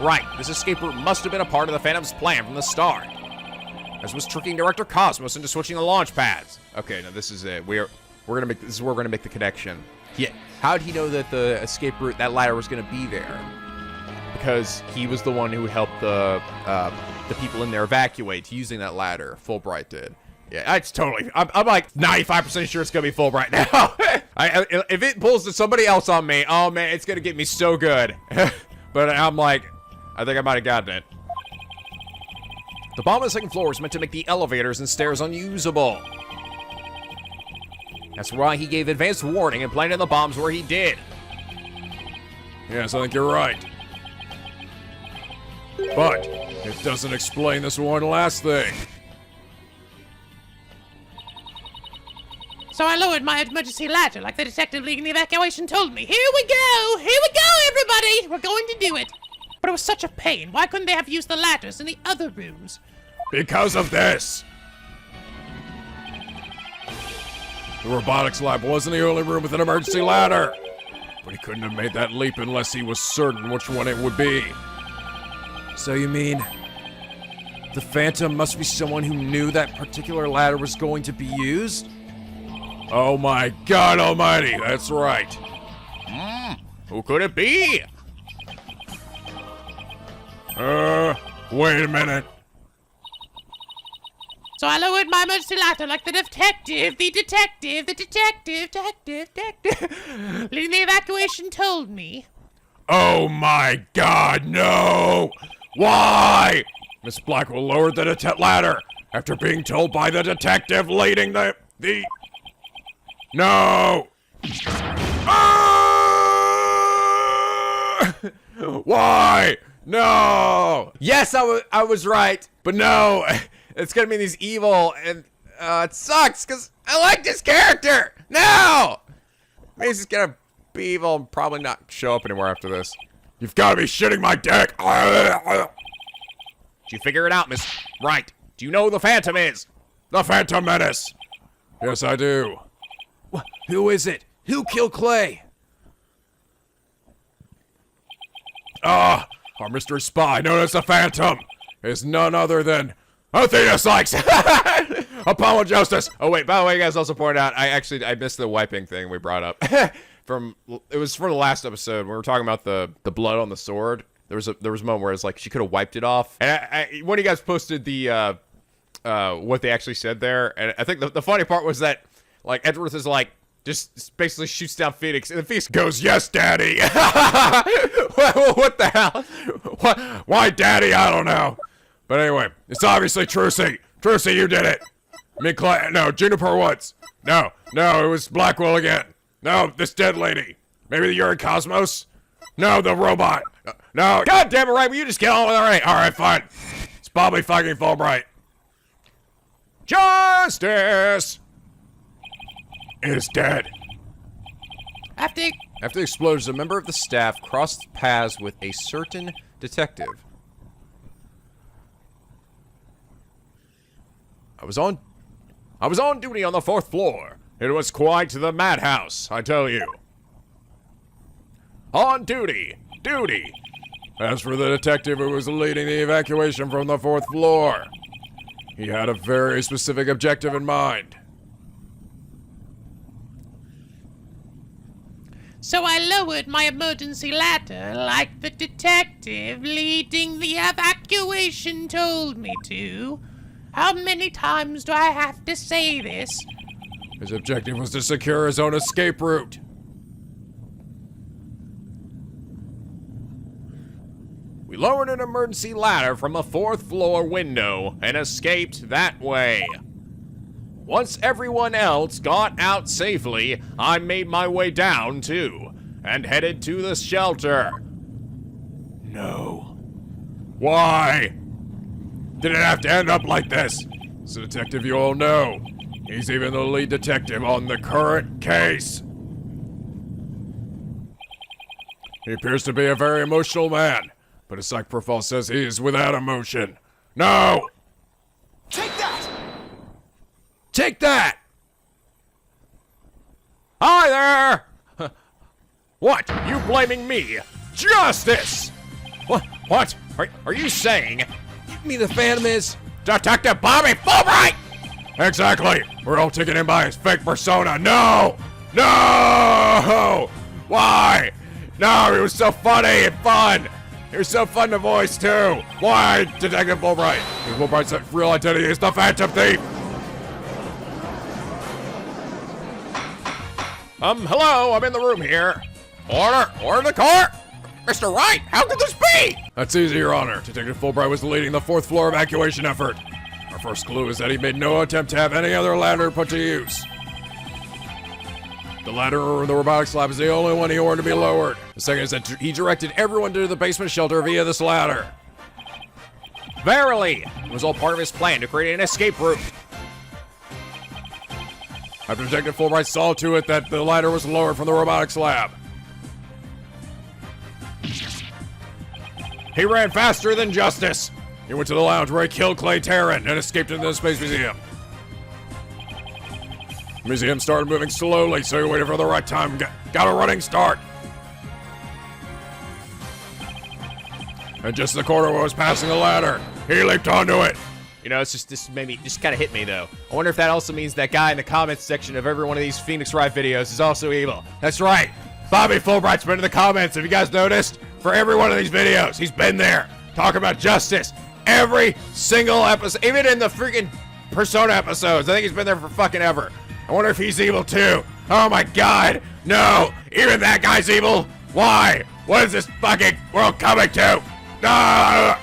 Right, this escape route must have been a part of the Phantom's plan from the start. As was tricking Director Cosmos into switching the launch pads. Okay, now this is it. This is where we're gonna make the connection. Yeah, how'd he know that the escape route, that ladder was gonna be there? Because he was the one who helped the people in there evacuate using that ladder. Fulbright did. Yeah, it's totally. I'm like 95% sure it's gonna be Fulbright now. If it pulls to somebody else on me, oh man, it's gonna get me so good. But I'm like, I think I might have gotten it. The bomb on the second floor is meant to make the elevators and stairs unusable. That's why he gave advanced warning and planted the bombs where he did. Yes, I think you're right. But it doesn't explain this one last thing. So I lowered my emergency ladder like the detective leading the evacuation told me. Here we go! Here we go, everybody! We're going to do it! But it was such a pain. Why couldn't they have used the ladders in the other rooms? Because of this! The robotics lab wasn't the only room with an emergency ladder. But he couldn't have made that leap unless he was certain which one it would be. So you mean the Phantom must be someone who knew that particular ladder was going to be used? Oh my God almighty, that's right. Who could it be? Wait a minute. So I lowered my emergency ladder like the detective leading the evacuation told me. Oh my God, no! Why? Miss Blackwell lowered the ladder after being told by the detective leading the... No! Ah! Why? No! Yes, I was right, but no, it's gonna be these evil, and it sucks because I like this character. No, maybe he's gonna be evil and probably not show up anymore after this. You've got to be shitting my dick! Did you figure it out, Miss Wright? Do you know who the Phantom is? The Phantom Menace! Yes, I do. Who is it? Who killed Clay? Our mystery spy, known as the Phantom, is none other than Athena Sykes! Apollo Justice! Oh wait, by the way, you guys also pointed out I missed the wiping thing we brought up. It was from the last episode when we were talking about the blood on the sword. There was a moment where it's like she could have wiped it off. And one of you guys posted the what they actually said there, and I think the funny part was that like Edgeworth is like just basically shoots down Phoenix, and the Phoenix Goes, yes, Daddy! what the hell? What? Why, Daddy? I don't know. But anyway, it's obviously Trucy. Trucy, you did it. No, Juniper once. No, it was Blackwell again. No, this dead lady. Maybe the Yuri Cosmos? No, the robot. No, God damn it, right? Will you just get on with it already? all right, fine. It's probably fucking Fulbright. Justice! Is dead. After After the explosion, a member of the staff crossed paths with a certain detective. I was on duty on the 4th floor. It was quite the madhouse, I tell you. On duty. As for the detective who was leading the evacuation from the 4th floor, he had a very specific objective in mind. So I lowered my emergency ladder like the detective leading the evacuation told me to. How many times do I have to say this? His objective was to secure his own escape route. We lowered an emergency ladder from a 4th floor window and escaped that way. Once everyone else got out safely, I made my way down too, and headed to the shelter. No. Why? Did it have to end up like this? It's a detective you all know. He's even the lead detective on the current case. He appears to be a very emotional man, but his psych profile says he is without emotion. No! Take that! What? You blaming me? Justice! What? Are you saying You mean the Phantom is? Detective Bobby Fulbright? Exactly. We're all taken in by his fake persona. No! No! Why? No, he was so funny and fun. He was so fun to voice too. Why, Detective Fulbright? Fulbright's real identity is the Phantom Thief. Hello, I'm in the room here. Order the court! Mr. Wright, how could this be? That's easy, Your Honor. Detective Fulbright was leading the 4th floor evacuation effort. Our first clue is that he made no attempt to have any other ladder put to use. The ladder in the robotics lab is the only one he ordered to be lowered. The second is that he directed everyone to the basement shelter via this ladder. Verily, it was all part of his plan to create an escape route. After Detective Fulbright saw to it that the ladder was lowered from the robotics lab. He ran faster than justice. He went to the lounge where he killed Clay Terran and escaped into the Space Museum. The museum started moving slowly, so he waited for the right time and got a running start. And just as the corridor was passing the ladder, he leaped onto it. You know, this kind of hit me though. I wonder if that also means that guy in the comments section of every one of these Phoenix Wright videos is also evil. That's right. Bobby Fulbright's been in the comments. Have you guys noticed? For every one of these videos, he's been there talking about justice. Every single episode, even in the freaking Persona episodes. I think he's been there for fucking ever. I wonder if he's evil too. Oh my god. No, even that guy's evil. Why? What is this fucking world coming to? No!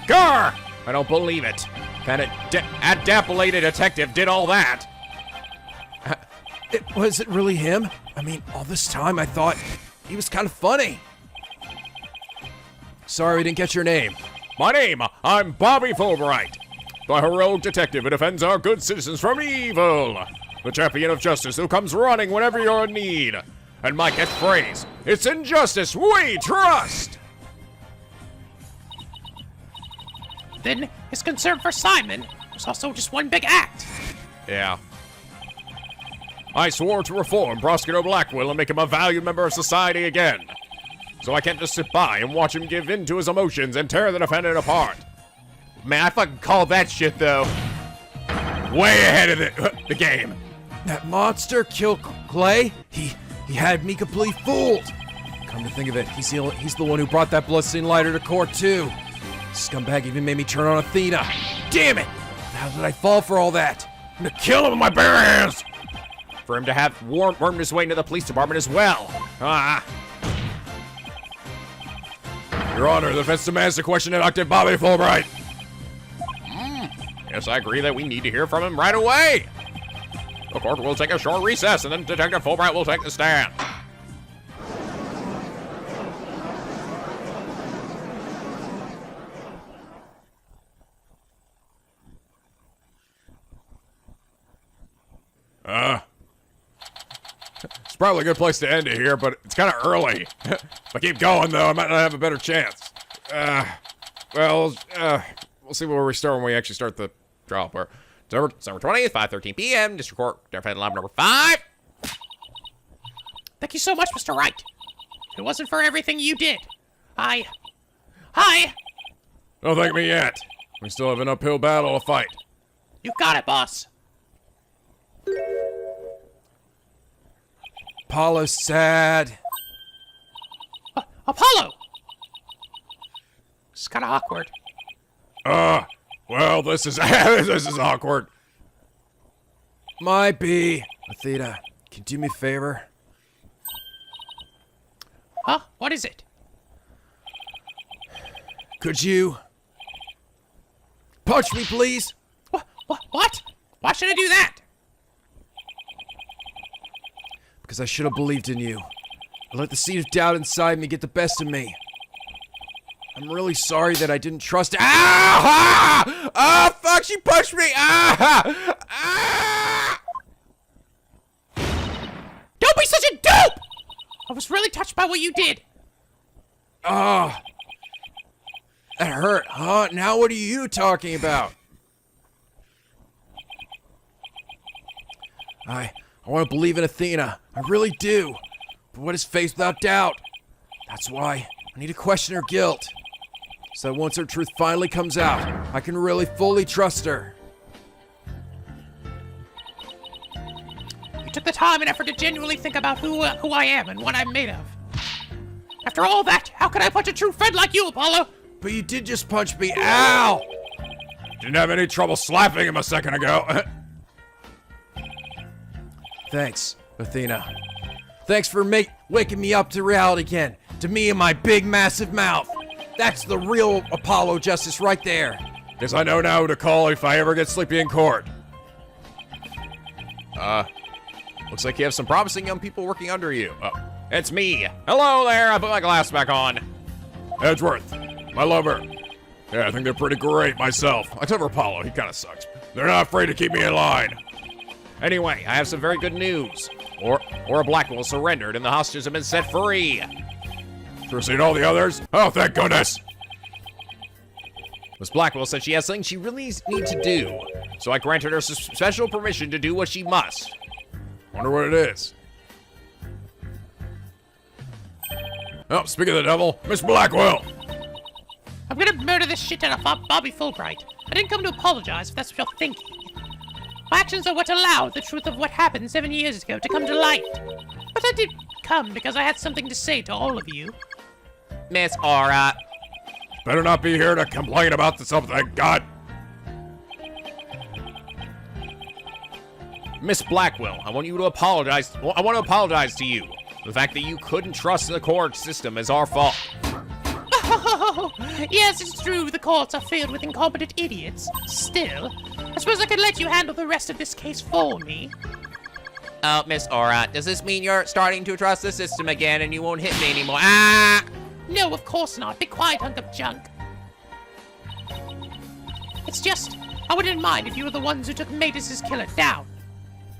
Gar! I don't believe it. That adapulated detective did all that. Was it really him? I mean, all this time I thought he was kind of funny. Sorry we didn't get your name. My name, I'm Bobby Fulbright, the heroic detective who defends our good citizens from evil. The champion of justice who comes running whenever you're in need. And my catchphrase, it's in justice we trust. Then his concern for Simon was also just one big act. Yeah. I swore to reform Prosecutor Blackwell and make him a valued member of society again. So I can't just sit by and watch him give in to his emotions and tear the defendant apart. Man, I fucking called that shit, though. Way ahead of the game. That monster killed Clay? He had me completely fooled. Come to think of it, he's the one who brought that bloodstained lighter to court, too. Scumbag even made me turn on Athena. Damn it! How did I fall for all that? I'm gonna kill him with my bare hands! For him to have wormed his way into the police department as well. Your Honor, the defense demands the question Detective Bobby Fulbright. Yes, I agree that we need to hear from him right away. The court will take a short recess, and then Detective Fulbright will take the stand. It's probably a good place to end it here, but it's kind of early. If I keep going, though, I might not have a better chance. We'll see where we start when we actually start the trial part. December 20th, 5:13 p.m. District Court, Defendant Lab number 5. Thank you so much, Mr. Wright. If it wasn't for everything you did, Hi. Don't thank me yet. We still have an uphill battle to fight. You got it, boss. Apollo's sad. Apollo! It's kind of awkward. Well, this is this is awkward. Might be. Athena, can you do me a favor? Huh? What is it? Could you punch me, please? What? Why should I do that? Because I should have believed in you. I let the seed of doubt inside me get the best of me. I'm really sorry that I didn't trust. Ah! Ah! Fuck! She punched me! Ah! Ah! Don't be such a dope! I was really touched by what you did. Oh. That hurt, huh? Now what are you talking about? I want to believe in Athena. I really do. But what is faith without doubt? That's why I need to question her guilt. So that once her truth finally comes out, I can really fully trust her. You took the time and effort to genuinely think about who I am and what I'm made of. After all that, how could I punch a true friend like you, Apollo? But you did just punch me. Ow! Didn't have any trouble slapping him a second ago. Thanks, Athena. Thanks for waking me up to reality again. To me and my big, massive mouth. That's the real Apollo justice right there. Guess I know now who to call if I ever get sleepy in court. Looks like you have some promising young people working under you. Oh, it's me. Hello there, I put my glass back on. Edgeworth, my lover. Yeah, I think they're pretty great myself. Except for Apollo, he kinda sucks. They're not afraid to keep me in line. Anyway, I have some very good news. Or Blackwell surrendered and the hostages have been set free. Sure seen all the others? Oh, thank goodness. Miss Blackwell said she has something she really needs to do, so I granted her special permission to do what she must. Wonder what it is. Oh, speaking of the devil, Miss Blackwell. I'm gonna murder this shit out of Bobby Fulbright. I didn't come to apologize if that's what you're thinking. My actions are what allowed the truth of what happened 7 years ago to come to light. But I did come because I had something to say to all of you. Miss Aura. Better not be here to complain about something, God. Miss Blackwell, I want to apologize to you. The fact that you couldn't trust the court system is our fault. Oh, yes, it's true. The courts are filled with incompetent idiots. Still, I suppose I could let you handle the rest of this case for me. Oh, Miss Aura, does this mean you're starting to trust the system again and you won't hit me anymore? Ah! No, of course not. Be quiet, hunk of junk. It's just, I wouldn't mind if you were the ones who took Matus's killer down.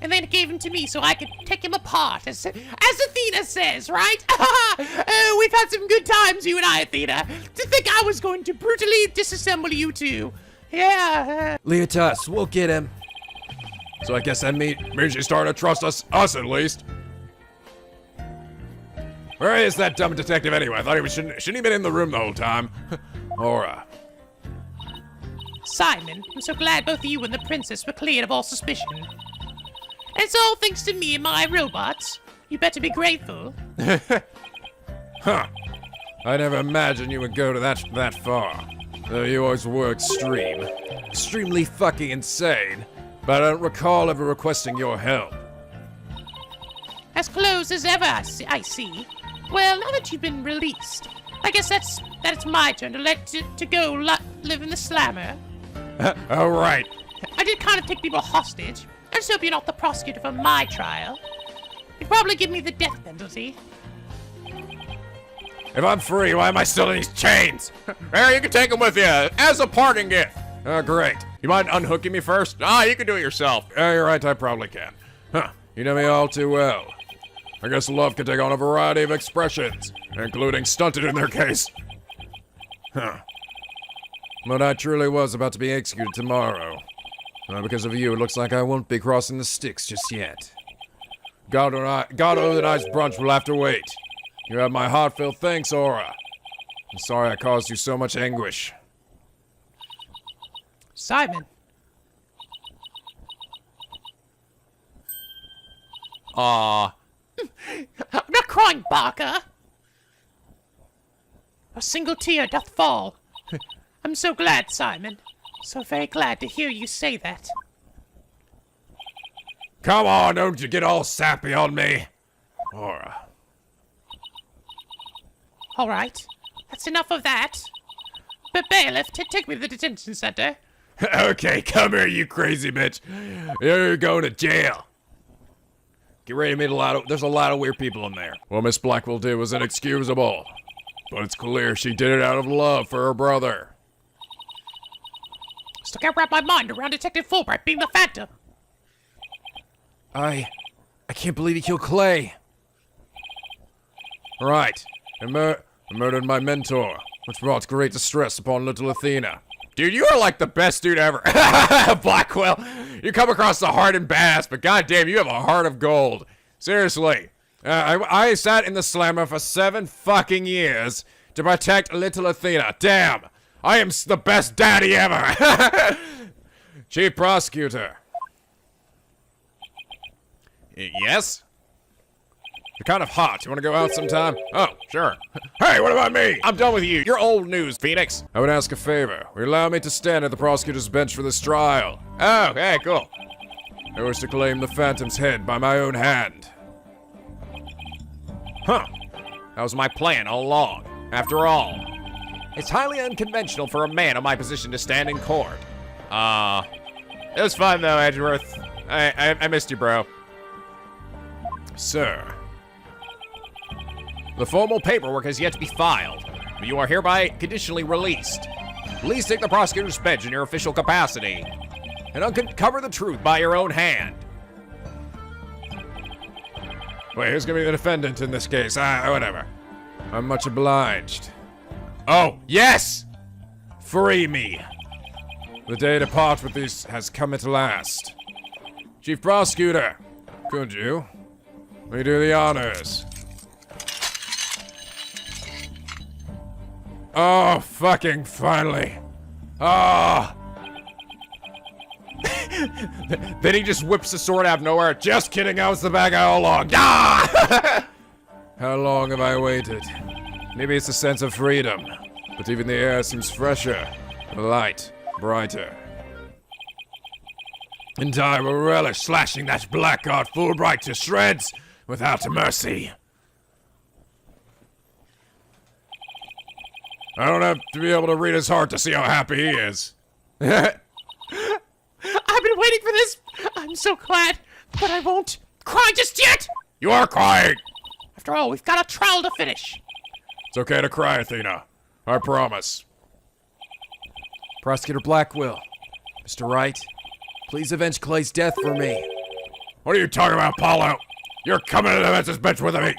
And then gave him to me so I could take him apart, as Athena says, right? Oh, we've had some good times, you and I, Athena. To think I was going to brutally disassemble you two. Yeah. Leotas, we'll get him. So I guess that means you started to trust us at least. Where is that dumb detective anyway? I thought shouldn't he been in the room the whole time? Aura. Simon, I'm so glad both you and the princess were cleared of all suspicion. And it's all thanks to me and my robots. You better be grateful. Huh. I never imagined you would go to that far. Though you always were extremely fucking insane. But I don't recall ever requesting your help. As close as ever, I see. Well, now that you've been released, I guess that it's my turn to go live in the slammer. All right. I did kind of take people hostage. I just hope you're not the prosecutor for my trial. You'd probably give me the death penalty. If I'm free, why am I still in these chains? There, you can take them with you as a parting gift. Great. You mind unhooking me first? You can do it yourself. You're right, I probably can. Huh, you know me all too well. I guess love can take on a variety of expressions, including stunted in their case. Huh. But I truly was about to be executed tomorrow. Because of you, it looks like I won't be crossing the sticks just yet. God over the nice brunch will have to wait. You have my heartfelt thanks, Aura. I'm sorry I caused you so much anguish. Simon. Aw. I'm not crying, Barker. A single tear doth fall. I'm so glad, Simon. So very glad to hear you say that. Come on, don't you get all sappy on me. Aura. All right. That's enough of that. But bailiff, take me to the detention center. Okay, come here, you crazy bitch. You're going to jail. Get ready to meet there's a lot of weird people in there. What Miss Blackwell did was inexcusable. But it's clear she did it out of love for her brother. Still can't wrap my mind around Detective Fulbright being the Phantom. I can't believe he killed Clay. Right. And murdered my mentor, which brought great distress upon little Athena. Dude, you are like the best dude ever. Blackwell, you come across the hard and badass, but goddamn, you have a heart of gold. Seriously. I sat in the slammer for 7 fucking years to protect little Athena. Damn! I am the best daddy ever! Chief Prosecutor. Yes? You're kind of hot. You want to go out sometime? Oh, sure. Hey, what about me? I'm done with you. You're old news, Phoenix. I would ask a favor. Will you allow me to stand at the prosecutor's bench for this trial? Oh, okay, cool. I wish to claim the Phantom's head by my own hand. Huh. That was my plan all along. After all, it's highly unconventional for a man of my position to stand in court. It was fun though, Edgeworth. I missed you, bro. Sir. The formal paperwork has yet to be filed, but you are hereby conditionally released. Please take the prosecutor's bench in your official capacity and uncover the truth by your own hand. Wait, who's gonna be the defendant in this case? Whatever. I'm much obliged. Oh, yes! Free me. The day to part with these has come at last. Chief Prosecutor, could you? Will you do the honors? Oh, fucking finally. Ah! Then he just whips the sword out of nowhere. Just kidding, I was the bad guy all along. Ah! How long have I waited? Maybe it's a sense of freedom, but even the air seems fresher, light, brighter. And I will relish slashing that blackguard Fulbright to shreds without mercy. I don't have to be able to read his heart to see how happy he is. I've been waiting for this. I'm so glad, but I won't cry just yet. You are crying. After all, we've got a trial to finish. It's okay to cry, Athena. I promise. Prosecutor Blackwell, Mr. Wright, please avenge Clay's death for me. What are you talking about, Paulo? You're coming to the defense's bench with me.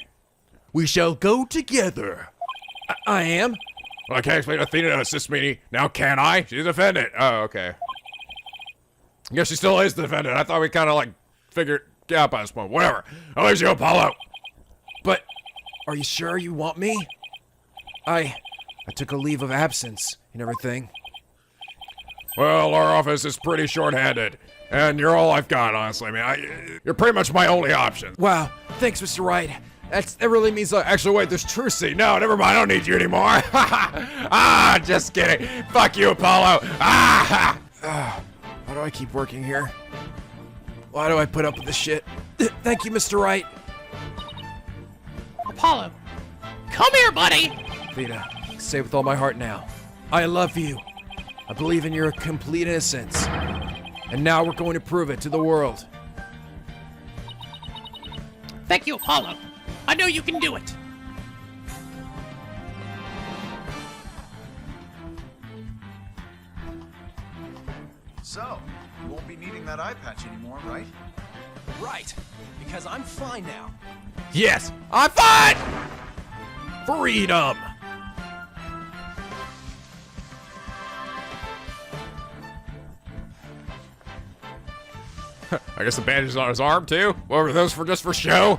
We shall go together. I am? Well, I can't explain Athena to assist me. Now can I? She's a defendant. Oh, okay. I guess she still is the defendant. I thought we kind of like figured it out by this point. Whatever. I'll let you go, Paulo. But are you sure you want me? I took a leave of absence and everything. Well, our office is pretty short-handed, and you're all I've got, honestly. I mean, you're pretty much my only option. Wow, thanks, Mr. Wright. That really means Actually, wait, there's Trucy. No, never mind. I don't need you anymore. Just kidding. Fuck you, Apollo. Why do I keep working here? Why do I put up with this shit? Thank you, Mr. Wright. Apollo, come here, buddy. Vita, I say with all my heart now, I love you. I believe in your complete innocence. And now we're going to prove it to the world. Thank you, Apollo. I know you can do it. So, you won't be needing that eye patch anymore, right? Right, because I'm fine now. Yes, I'm fine! Freedom! I guess the bandage is on his arm too. What were those for? Just for show?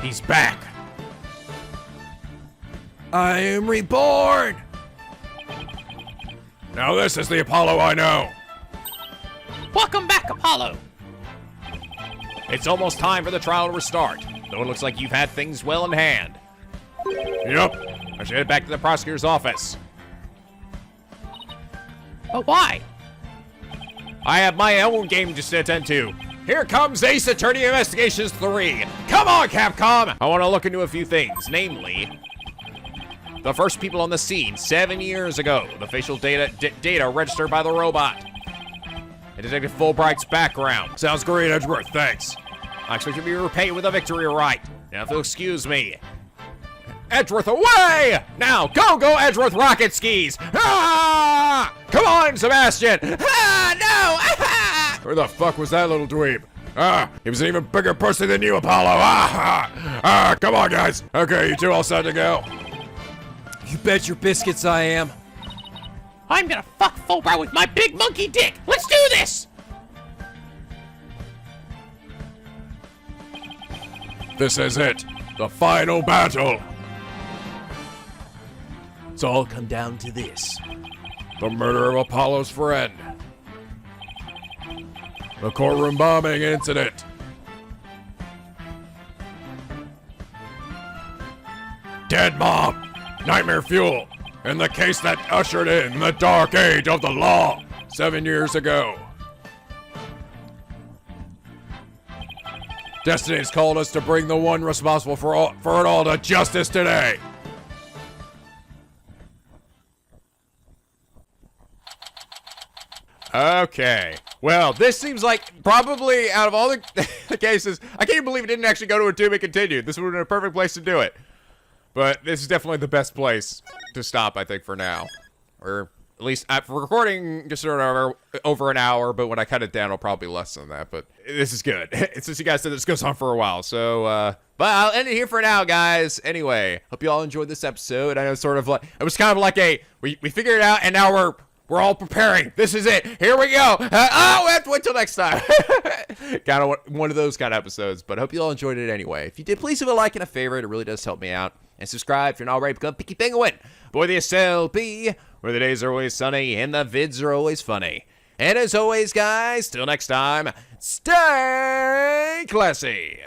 He's back. I am reborn! Now this is the Apollo I know. Welcome back, Apollo. It's almost time for the trial to restart. Though it looks like you've had things well in hand. Yep. I should head back to the prosecutor's office. But why? I have my own game to attend to. Here comes Ace Attorney Investigations 3. Come on, Capcom! I want to look into a few things, namely the first people on the scene 7 years ago, the facial data registered by the robot, and Detective Fulbright's background. Sounds great, Edgeworth. Thanks. I expect to be repaid with a victory right. Now, if you'll excuse me. Edgeworth away! Now, go, Edgeworth rocket skis! Ah! Come on, Sebastian! Ah, no! Ah! Who the fuck was that little dweeb? He was an even bigger person than you, Apollo. Come on, guys. Okay, you two all set to go? You bet your biscuits I am. I'm gonna fuck Fulbright with my big monkey dick. Let's do this! This is it. The final battle. It's all come down to this. The murder of Apollo's friend. The courtroom bombing incident. Dead Mom. Nightmare Fuel. And the case that ushered in the dark age of the law 7 years ago. Destiny's called us to bring the one responsible for it all to justice today. Okay. Well, this seems like probably out of all the cases, I can't believe it didn't actually go to a tube and continued. This would have been a perfect place to do it. But this is definitely the best place to stop, I think, for now. Or at least for recording just over an hour, but when I cut it down, it'll probably be less than that. But this is good. Since you guys said this goes on for a while. So, but I'll end it here for now, guys. Anyway, hope you all enjoyed this episode. I know it's sort of like, it was kind of like we figured it out, and now we're all preparing. This is it. Here we go. We have to wait till next time. Kind of one of those kind of episodes. But I hope you all enjoyed it anyway. If you did, please leave a like and a favorite. It really does help me out. And subscribe if you're not already. Become Picky Penguin. Boy, the SLP, where the days are always sunny and the vids are always funny. And as always, guys, till next time, stay classy.